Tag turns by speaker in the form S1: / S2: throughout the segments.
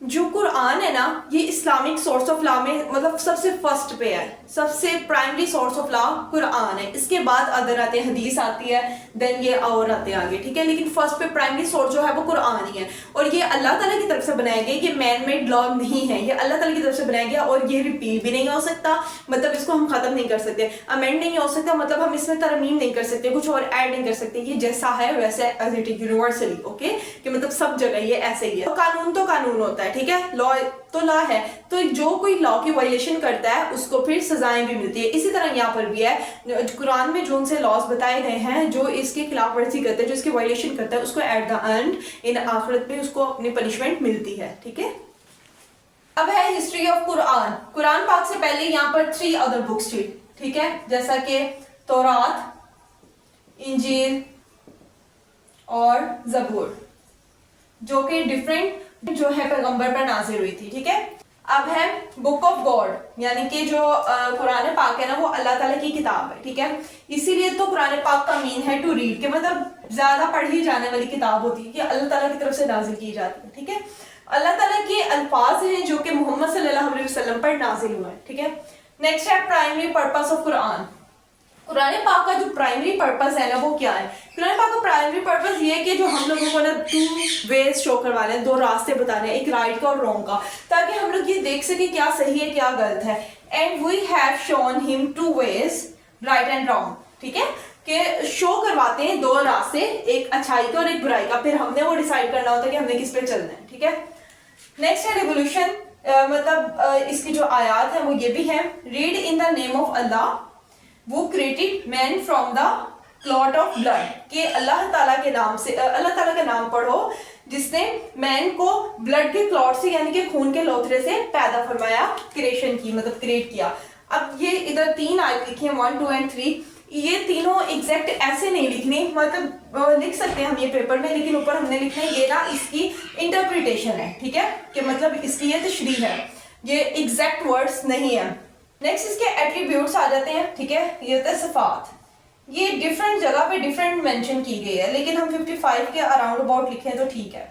S1: جو قرآن ہے نا یہ اسلامک سورس آف لا میں مطلب سب سے فرسٹ پہ ہے, سب سے پرائمری سورس آف لا قرآن ہے. اس کے بعد ادر آتے ہیں, حدیث آتی ہے, دین یہ اور آتے ہیں آگے, ٹھیک ہے. لیکن فرسٹ پہ پرائمری سورس جو ہے وہ قرآن ہی ہے. اور یہ اللہ تعالیٰ کی طرف سے بنایا گیا, یہ مین میڈ لا نہیں ہے, یہ اللہ تعالیٰ کی طرف سے بنایا گیا. اور یہ ریپیل بھی نہیں ہو سکتا, مطلب اس کو ہم ختم نہیں کر سکتے, امینڈ نہیں ہو سکتا, مطلب ہم اس میں ترمیم نہیں کر سکتے, کچھ اور ایڈ نہیں کر سکتے. یہ جیسا ہے ویسے as it is universally, okay, کہ مطلب سب جگہ یہ ایسے ہی ہے. قانون تو قانون ہوتا ہے, ٹھیک ہے, لا تو لا ہے, تو جو کوئی لا کی وائلیشن کرتا ہے اس کو پھر سزائیں بھی ملتی ہے. اسی طرح یہاں پر بھی ہے, قرآن میں جو ان سے لاز بتائے گئے ہیں, جو اس کے خلاف ورزی کرتا ہے, جو اس کی وائلیشن کرتا ہے, اس کو ایٹ دا اینڈ ان آخرت میں اس کو اپنی پنشمنٹ ملتی ہے, ٹھیک ہے. اب ہے ہسٹری آف قرآن. قرآن پاک سے پہلے یہاں پر 3 ادر بکس تھی, ٹھیک ہے, جیسا کہ تورات, انجیل اور زبور, جو کہ ڈیفرنٹ جو ہے پیغمبر پر نازل ہوئی تھی, ٹھیک ہے. اب ہے بک آف گاڈ, یعنی کہ جو قرآن پاک ہے نا وہ اللہ تعالیٰ کی کتاب ہے, ٹھیک ہے. اسی لیے تو قرآن پاک کا مین ہے ٹو ریڈ, کہ مطلب زیادہ پڑھی جانے والی کتاب ہوتی ہے, کہ اللہ تعالیٰ کی طرف سے نازل کی جاتی ہے, ٹھیک ہے. اللہ تعالیٰ کے الفاظ ہیں جو کہ محمد صلی اللہ علیہ وسلم پر نازل ہوئے ہیں, ٹھیک ہے. نیکسٹ ہے پرائمری پرپس آف قرآن. قرآن پاک کا جو پرائمری پرپس ہے نا وہ کیا ہے؟ قرآن پاک کا پرائمری پرپس یہ ہے کہ جو ہم لوگوں کو نا 2 ویز شو کروانے ہیں, 2 راستے بتانے ہیں, ایک رائٹ کا اور رونگ کا, تاکہ ہم لوگ یہ دیکھ سکیں کیا صحیح ہے کیا غلط ہے. اینڈ وی ہیو شون ہم 2 ویز رائٹ اینڈ رانگ, ٹھیک ہے, کہ شو کرواتے ہیں 2 راستے, ایک اچھائی کا اور ایک برائی کا, پھر ہم نے وہ ڈیسائیڈ کرنا ہوتا ہے کہ ہم نے کس پہ چلنا ہے, ٹھیک ہے. نیکسٹ ہے ریولیوشن, مطلب اس کی جو آیات ہیں وہ یہ بھی ہے, read in the name of Allah وہ created man from the clot of blood, کہ اللہ تعالیٰ کے نام سے, اللہ تعالیٰ کا نام پڑھو جس نے مین کو بلڈ کے کلوٹ سے یعنی کہ خون کے لوتھرے سے پیدا فرمایا, کریشن کی مطلب کریٹ کیا. اب یہ ادھر 3 آیت لکھی ہیں 1, 2 and 3, یہ تینوں ایگزیکٹ ایسے نہیں لکھنی, مطلب لکھ سکتے ہیں ہم یہ پیپر میں, لیکن اوپر ہم نے لکھنا ہے یہ نا اس کی انٹرپریٹیشن ہے, ٹھیک ہے, کہ مطلب اس کی یہ تشریح ہے, یہ ایگزیکٹ ورڈز نہیں ہیں. نیکسٹ اس کے ایٹریبیوٹس آ جاتے ہیں, ٹھیک ہے, یہ ہوتا ہے صفات. یہ ڈفرینٹ جگہ پہ ڈفرینٹ مینشن کی گئی ہے, لیکن ہم 55 کے اراؤنڈ اباؤٹ لکھیں تو ٹھیک ہے.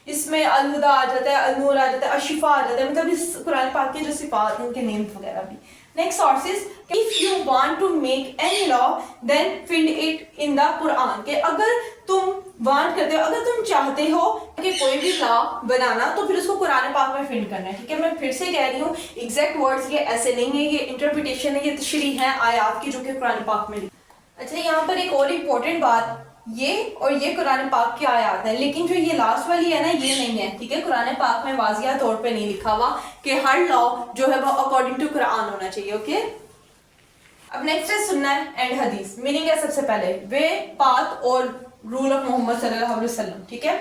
S1: اس میں الہدا آ جاتا ہے, النور آ جاتا ہے, الشفا آ جاتا ہے, مطلب اس قرآن پاک کے جو صفات ہیں ان کے نیم وغیرہ بھی. Next sources, if you want to make any law then find it in the قرآن, کہ اگر تم وانٹ کرتے ہو, اگر تم چاہتے ہو کہ کوئی بھی لا بنانا تو پھر اس کو قرآن پاک میں فنڈ کرنا ہے, ٹھیک ہے. میں پھر سے کہہ رہی ہوں ایگزیکٹ ورڈز یہ ایسے نہیں ہیں, یہ انٹرپریٹیشن ہے, یہ تشریح ہے آیات کی جو کہ قرآن پاک میں. اچھا یہاں پر ایک اور امپورٹنٹ بات, یہ اور یہ قرآن پاک کی آیات ہیں, لیکن جو یہ لاسٹ والی ہے نا یہ نہیں ہے, ٹھیک ہے. قرآن پاک میں واضح طور پہ نہیں لکھا ہوا کہ ہر لا جو ہے وہ اکارڈنگ ٹو قرآن ہونا چاہیے, اوکے. اب نیکسٹ ہے سنت اینڈ حدیث. میننگ ہے سب سے پہلے وے, پاتھ اور رول آف محمد صلی اللہ علیہ وسلم, ٹھیک ہے.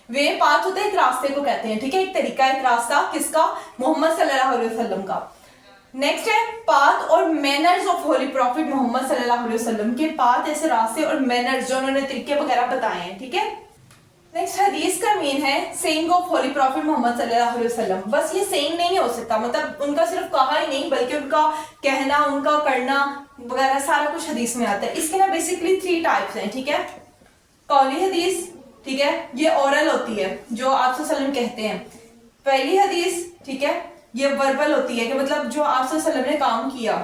S1: وے پاتھ ہوتا ہے ایک راستے کو کہتے ہیں, ٹھیک ہے, ایک طریقہ, ایک راستہ, کس کا؟ محمد صلی اللہ علیہ وسلم کا. نیکسٹ ہے پاتھ اور مینرز آف ہولی پروفٹ محمد صلی اللہ علیہ وسلم کے, پاتھ ایسے راستے اور مینرز جو انہوں نے طریقے وغیرہ بتائے ہیں, ٹھیک ہے. نیکسٹ حدیث کا مین ہے سینگ آف ہولی پروفٹ محمد صلی اللہ علیہ وسلم. بس یہ سینگ نہیں ہو سکتا, مطلب ان کا صرف کہا ہی نہیں بلکہ ان کا کہنا, ان کا کرنا وغیرہ سارا کچھ حدیث میں آتا ہے. اس کے نا بیسکلی 3 ٹائپس ہیں, ٹھیک ہے. قولی حدیث, ٹھیک ہے, یہ اورل ہوتی ہے جو آپ صلی اللہ علیہ وسلم کہتے ہیں. پہلی حدیث, ٹھیک ہے, یہ وربل ہوتی ہے کہ مطلب جو آپ صلی اللہ علیہ وسلم نے کام کیا.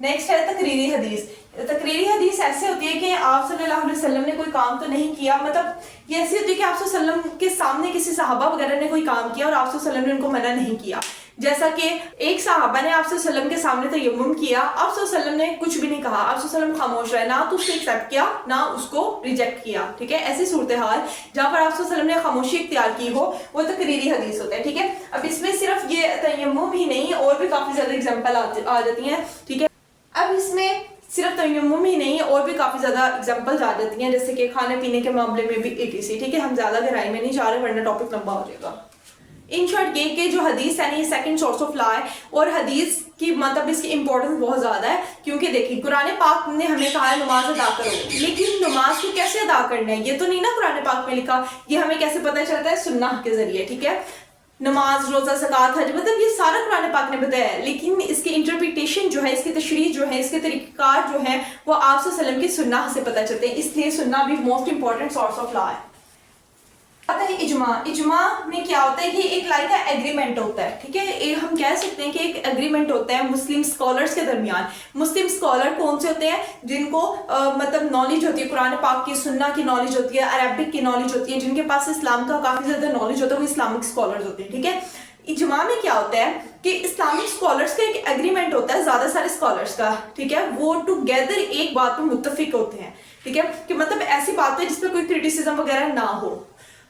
S1: نیکسٹ ہے تقریری حدیث. تقریری حدیث ایسے ہوتی ہے کہ آپ صلی اللہ علیہ وسلم نے کوئی کام تو نہیں کیا, مطلب یہ ایسی ہوتی ہے کہ آپ صلی اللہ علیہ وسلم کے سامنے کسی صحابہ وغیرہ نے کوئی کام کیا اور آپ صلی اللہ علیہ وسلم نے ان کو منع نہیں کیا. جیسا کہ ایک صحابہ نے آپ صلی اللہ علیہ وسلم کے سامنے تیمم کیا, آپ صلی اللہ علیہ وسلم نے کچھ بھی نہیں کہا, آپ صلی اللہ علیہ وسلم خاموش رہے, نہ تو اس کو ایکسیپٹ کیا نہ اس کو ریجیکٹ کیا, ٹھیک ہے. ایسی صورتحال جہاں پر آپ صلی اللہ علیہ وسلم نے خاموشی اختیار کی ہو وہ تقریری حدیث ہوتا ہے, ٹھیک ہے. اب اس میں صرف یہ تیمم ہی نہیں اور بھی کافی زیادہ اگزامپل آ جاتی ہیں, ٹھیک ہے. اب اس میں صرف تیمم ہی نہیں اور بھی کافی زیادہ اگزامپلز آ جاتی ہیں, جیسے کہ کھانے پینے کے معاملے میں بھی ETC, ٹھیک ہے. ہم زیادہ گہرائی میں نہیں جا رہے ورنہ ٹاپک لمبا ہو جائے گا. ان شارٹ یہ کہ جو حدیث ہے نا یہ سیکنڈ سورس آف لا ہے, اور حدیث کی مطلب اس کی امپورٹنس بہت زیادہ ہے, کیونکہ دیکھیں قرآن پاک نے ہمیں کہا ہے نماز ادا کرو, لیکن نماز کو کیسے ادا کرنا ہے یہ تو نہیں نا قرآن پاک میں لکھا, یہ ہمیں کیسے پتہ چلتا ہے؟ سنت کے ذریعے, ٹھیک ہے. نماز, روزہ, زکوٰۃ, حج, مطلب یہ سارا قرآن پاک نے بتایا ہے, لیکن اس کی انٹرپریٹیشن جو ہے, اس کی تشریح جو ہے, اس کے طریقہ کار جو ہے وہ آپ صلی اللہ علیہ وسلم کی سنت سے پتہ چلتے ہیں, اس لیے سنت بھی most important source of law ہے. آتا ہے اجماع. اجماع میں کیا ہوتا ہے کہ ایک لائک کا ایگریمنٹ ہوتا ہے, ٹھیک ہے, ہم کہہ سکتے ہیں کہ ایک ایگریمنٹ ہوتا ہے مسلم اسکالرس کے درمیان. مسلم اسکالر کون سے ہوتے ہیں؟ جن کو مطلب نالج ہوتی ہے قرآن پاک کی, سنہ کی نالج ہوتی ہے, عربک کی نالج ہوتی ہے, جن کے پاس اسلام کا کافی زیادہ نالج ہوتا ہے, وہ اسلامک اسکالرز ہوتے ہیں, ٹھیک ہے. اجماع میں کیا ہوتا ہے کہ اسلامک اسکالرس کا ایک ایگریمنٹ ہوتا ہے زیادہ سارے اسکالرس کا, ٹھیک ہے, وہ ٹوگیدر ایک بات پہ متفق ہوتے ہیں, ٹھیک ہے, کہ مطلب ایسی بات ہے جس پہ کوئی کرٹیسزم وغیرہ نہ ہو.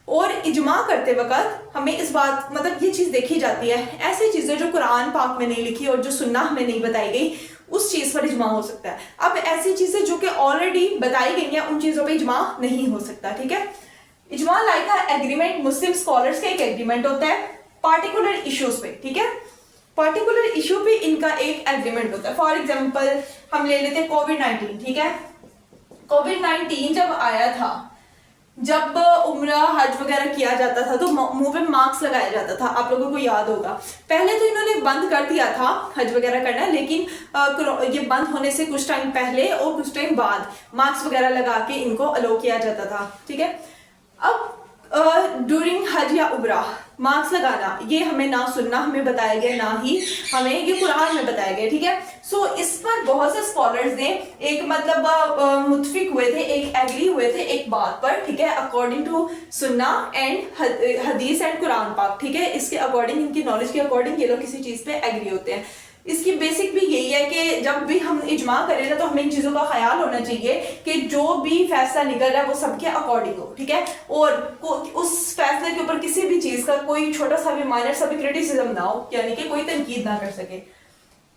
S1: اور اجماع کرتے وقت ہمیں اس بات مطلب یہ چیز دیکھی جاتی ہے, ایسی چیزیں جو قرآن پاک میں نہیں لکھی اور جو سنہ ہمیں نہیں بتائی گئی, اس چیز پر اجماع ہو سکتا ہے. اب ایسی چیزیں جو کہ آلریڈی بتائی گئی ہیں ان چیزوں پہ اجماع نہیں ہو سکتا, ٹھیک ہے. اجماع لائک ایگریمنٹ, مسلم اسکالرس کا ایک ایگریمنٹ ہوتا ہے پارٹیکولر ایشوز پہ, ٹھیک ہے, پارٹیکولر ایشو پہ ان کا ایک ایگریمنٹ ہوتا ہے. فار ایگزامپل ہم لے لیتے ہیں کووڈ-19, ٹھیک ہے. کووڈ-19 جب آیا تھا, جب عمرہ حج وغیرہ کیا جاتا تھا تو منہ پہ ماسک لگایا جاتا تھا, آپ لوگوں کو یاد ہوگا. پہلے تو انہوں نے بند کر دیا تھا حج وغیرہ کرنا, لیکن یہ بند ہونے سے کچھ ٹائم پہلے اور کچھ ٹائم بعد ماسک وغیرہ لگا کے ان کو الاؤ کیا جاتا تھا, ٹھیک ہے. اب ڈیورنگ حج یا عمرہ ماسک لگانا یہ ہمیں نہ سننا ہمیں بتایا گیا, نہ ہی ہمیں یہ قرآن میں بتایا گیا, ٹھیک ہے. سو اس پر بہت سے اسکالرز نے ایک مطلب متفق ہوئے تھے, ایک ایگری ہوئے تھے ایک بات پر, ٹھیک ہے, اکارڈنگ ٹو سنہ اینڈ حدیث اینڈ قرآن پاک, ٹھیک ہے. اس کے اکارڈنگ, ان کی نالج کے اکارڈنگ یہ لوگ کسی چیز پہ ایگری ہوتے ہیں. اس کی بیسک بھی یہی ہے کہ جب بھی ہم اجماع کریں نا تو ہمیں ان چیزوں کا خیال ہونا چاہیے کہ جو بھی فیصلہ نکل رہا ہے وہ سب کے اکارڈنگ ہو, ٹھیک ہے, اور اس فیصلے کے اوپر کسی بھی چیز کا کوئی چھوٹا سا بھی مائنر سا بھی کرٹیسزم نہ ہو, یعنی کہ کوئی تنقید نہ کر سکے.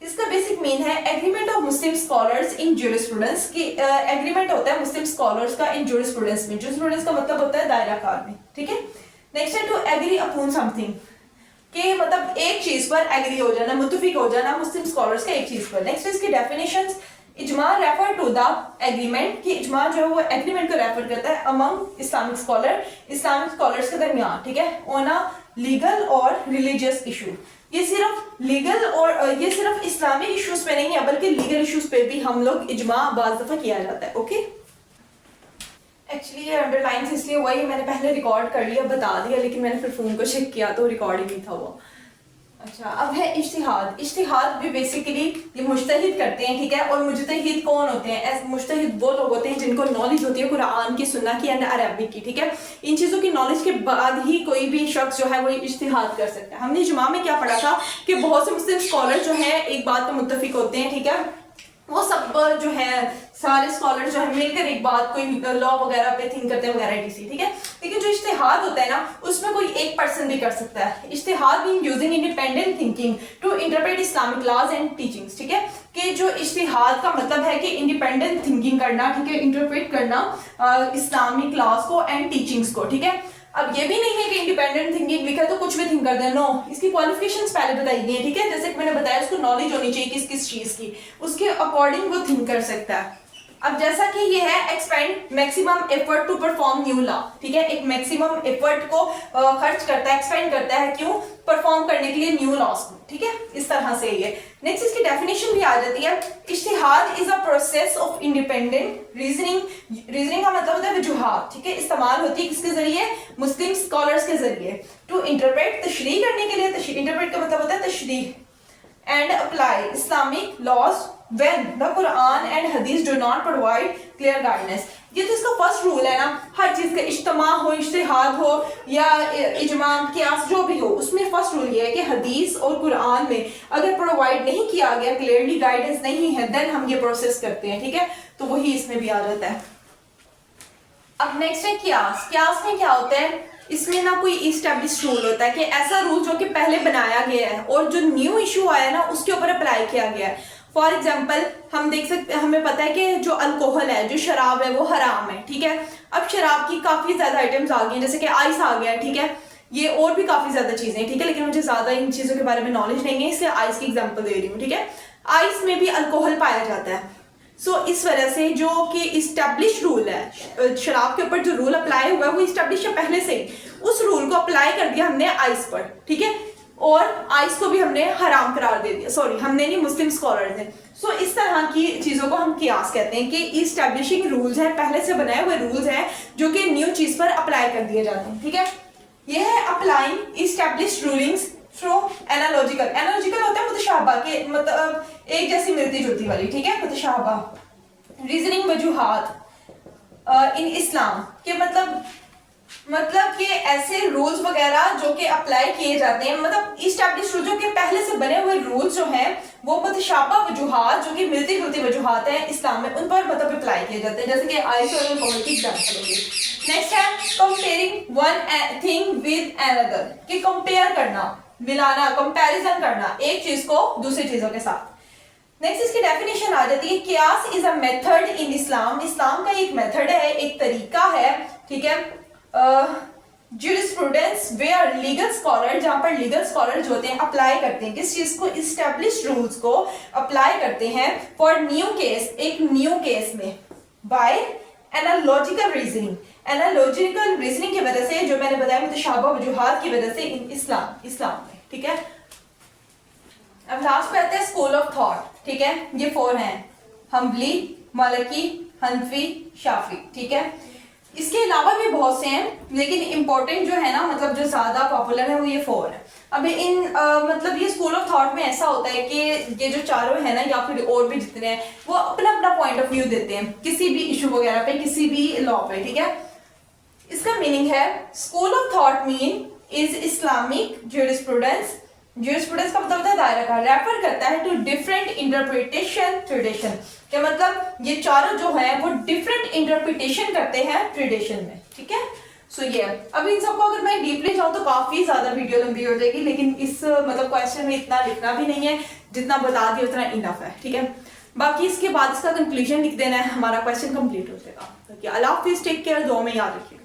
S1: اس کا بیسک مین ہے agreement of Muslim scholars in jurisprudence, کی ایگریمنٹ ہوتا ہے مسلم اسکالرس کا ان جورسپروڈنس میں. جورسپروڈنس کا مطلب ہوتا ہے دائرہ کار میں, ٹھیک ہے. نیکسٹ ہے to agree upon something, کہ مطلب ایک چیز پر ایگری ہو جانا, متفق ہو جانا مسلم اسکالرس کا ایک چیز پر. نیکسٹ اس کی ڈیفینیشنز. اجماع ریفر ٹو دا ایگریمنٹ, کہ اجماع جو ہے وہ ایگریمنٹ کو ریفر کرتا ہے امنگ اسلامک اسکالر, اسلامک اسکالرس کے درمیان, ٹھیک ہے, آن ا لیگل اور ریلیجیس ایشو. یہ صرف لیگل اور یہ صرف اسلامی ایشوز پہ نہیں ہے بلکہ لیگل ایشوز پہ بھی ہم لوگ اجماع بعض دفعہ کیا جاتا ہے, اوکے. ایکچولی یہ انڈر لائنس اس لیے ہوا, یہ میں نے پہلے ریکارڈ کر لیا, بتا دیا, لیکن میں نے پھر فون کو چیک کیا تو ریکارڈ ہی نہیں تھا وہ. اچھا, اب ہے اجتہاد. اجتہاد بھی بیسیکلی یہ مجتہد کرتے ہیں, ٹھیک ہے, اور مجتہد کون ہوتے ہیں؟ مجتہد وہ لوگ ہوتے ہیں جن کو نالج ہوتی ہے قرآن کی, سنہ کی اینڈ عربک کی, ٹھیک ہے. ان چیزوں کی نالج کے بعد ہی کوئی بھی شخص جو ہے وہ اجتہاد کر سکتا ہے. ہم نے اجماع میں کیا پڑھا تھا کہ بہت سے مسلم اسکالر جو ہیں ایک بات پہ متفق ہوتے ہیں, ٹھیک ہے, وہ سب جو ہے سارے اسکالر جو ہے مل کر ایک بات کوئی لا وغیرہ پہ تھنک کرتے ہیں وغیرہ ایسی, ٹھیک ہے. لیکن جو اجتہاد ہوتا ہے نا اس میں کوئی ایک پرسن بھی کر سکتا ہے. اجتہاد means using independent thinking to interpret Islamic laws and teachings, ٹھیک ہے, کہ جو اجتہاد کا مطلب ہے کہ انڈیپینڈنٹ تھنکنگ کرنا, ٹھیک ہے, انٹرپریٹ کرنا اسلامک لاز کو اینڈ ٹیچنگس کو, ٹھیک ہے. اب یہ بھی نہیں ہے کہ انڈیپینڈنٹ تھنکنگ لکھا ہے تو کچھ بھی تھنک کر دیں, نو, اس کی کوالیفیکیشنز پہلے بتائی گئی ہیں, ٹھیک ہے. جیسے کہ میں نے بتایا اس کو نالج ہونی چاہیے کس کس چیز کی, اس کے اکارڈنگ وہ تھنک کر سکتا ہے. اب جیسا کہ یہ ہے expend maximum effort to perform new law, ٹھیک ہے, ایک میکسیمم ایفرٹ کو خرچ کرتا ہے, ایکسپینڈ کرتا ہے, کیوں؟ پرفارم کرنے کے لیے نیو لاس کو, ٹھیک ہے, اس طرح سے یہ. نیکسٹ اس کی ڈیفینیشن بھی آ جاتی ہے. اجتہاد is a process of independent reasoning. Reasoning کا مطلب ہوتا ہے وجوہات, ٹھیک ہے, استعمال ہوتی ہے کس کے ذریعے؟ مسلم اسکالرس کے ذریعے. ٹو انٹرپریٹ, تشریح کرنے کے لیے, انٹرپریٹ کا مطلب ہوتا ہے تشریح, and apply Islamic laws when the Quran and Hadith do not provide clear guidance. یہ تو اس کا فرسٹ رول ہے نا, ہر چیز کا اجتماع ہو, اجتہاد ہو یا اجماع, قیاس, جو بھی ہو, اس میں فرسٹ رول یہ ہے کہ حدیث اور قرآن میں اگر پرووائڈ نہیں کیا گیا, کلیئرلی گائیڈنس نہیں ہے, دین ہم یہ پروسیس کرتے ہیں, ٹھیک ہے. تو وہی اس میں بھی آ جاتا ہے. اب نیکسٹ ہے قیاس. قیاس میں کیا ہوتا ہے؟ اس میں نا کوئی اسٹیبلش رول ہوتا ہے کہ ایسا رول جو کہ پہلے بنایا گیا ہے اور جو نیو ایشو آیا نا اس کے اوپر اپلائی کیا گیا ہے. فار ایگزامپل ہم دیکھ سکتے ہیں, ہمیں پتا ہے کہ جو الکوہل ہے, جو شراب ہے, وہ حرام ہے, ٹھیک ہے. اب شراب کی کافی زیادہ آئٹمس آ گئی ہیں, جیسے کہ آئس آ گیا ہے, ٹھیک ہے, یہ اور بھی کافی زیادہ چیزیں ہیں, ٹھیک ہے, لیکن مجھے زیادہ ان چیزوں کے بارے میں نالج نہیں ہے, اس لیے آئس کی ایگزامپل دے رہی ہوں, ٹھیک ہے. آئس میں بھی الکوہل پایا جاتا ہے. سو اس وجہ سے جو کہ اسٹیبلش رول ہے, شراب کے اوپر جو رول اپلائی ہوا ہے وہ اسٹیبلش ہے پہلے سے ہی, اس رول کو اپلائی کر دیا ہم نے آئس پر, ٹھیک ہے, اور آئس کو بھی ہم نے حرام قرار دے دیا. سوری, ہم نے نہیں, مسلم اسکالرز نے. سو اس طرح کی چیزوں کو ہم قیاس کہتے ہیں کہ اسٹیبلشنگ رولز ہیں، پہلے سے بنائے ہوئے رولز ہیں جو کہ نیو چیز پر اپلائی کر دیے جاتے ہیں. ٹھیک ہے، یہ ہے applying established rulings through analogical. Analogical ہوتا ہے متشابہ کے مطلب ایک جیسی ملتی جلتی والی. ٹھیک ہے، متشابہ. ریزننگ وجوہات ان اسلام کے مطلب کہ ایسے رولز وغیرہ جو کہ اپلائی کیے جاتے ہیں، مطلب اسٹیبلش رول جو کہ پہلے سے بنے ہوئے رولز جو ہیں وہ متشابہ وجوہات جو کہ ملتی جلتی وجوہات ہیں اسلام میں، ان پر مطلب اپلائی کیے جاتے ہیں، جیسے کہ آئس اور پاور کی ایگزامپل ہوگی. نیکسٹ ہے comparing one thing with another، کہ کمپیئر کرنا، ملانا، کمپیریزن کرنا ایک چیز کو دوسری چیزوں کے ساتھ. نیکسٹ اس کی ڈیفینیشن آ جاتی ہے قیاس از اے میتھڈ ان اسلام. اسلام کا ایک میتھڈ ہے، ایک طریقہ ہے. ٹھیک ہے، جورسپروڈنس ویئر لیگل اسکالر، جہاں پر لیگل اسکالر جو ہوتے ہیں اپلائی کرتے ہیں کس چیز کو، اسٹیبلشڈ رولز کو اپلائی کرتے ہیں فار نیو کیس، ایک نیو کیس میں، by analogical reasoning. Analogical reasoning کی وجہ سے، جو میں نے بتایا متشابہ وجوہات کی وجہ سے اسلام میں. ٹھیک ہے، اب لاسٹ پہ آتے ہیں اسکول آف تھاٹ. ٹھیک ہے، یہ 4 ہیں، حنبلی، مالکی، حنفی، شافعی. ٹھیک ہے، اس کے علاوہ بھی بہت سے ہیں لیکن امپورٹنٹ جو ہے نا، مطلب جو زیادہ پاپولر ہے وہ یہ 4 ہے. اب ان مطلب یہ اسکول آف تھاٹ میں ایسا ہوتا ہے کہ یہ جو چاروں ہیں نا یا پھر اور بھی جتنے ہیں وہ اپنا اپنا پوائنٹ آف ویو دیتے ہیں کسی بھی ایشو وغیرہ پہ، کسی بھی لا پہ. ٹھیک ہے، اس کا میننگ ہے اسکول آف تھاٹ مین از اسلامک جورسپروڈنس. جورسپروڈنس کا مطلب ہوتا ہے دائرہ کار، ریفر کرتا ہے ٹو ڈفرینٹ انٹرپریٹیشن ٹریڈیشن، کہ مطلب یہ چاروں جو ہیں وہ ڈفرینٹ انٹرپریٹیشن کرتے ہیں ٹریڈیشن میں. ٹھیک ہے، سو یہ اب ان سب کو اگر میں ڈیپلی جاؤں تو کافی زیادہ ویڈیو لمبی ہو جائے گی، لیکن اس مطلب کوشچن میں اتنا لکھنا بھی نہیں ہے، جتنا بتا دیا اتنا انف ہے. ٹھیک ہے، باقی اس کے بعد اس کا کنکلوژن لکھ دینا ہے، ہمارا کوشچن کمپلیٹ ہو جائے گا. اللہ حافظ، ٹیک کیئر، دعا میں یاد رکھیے.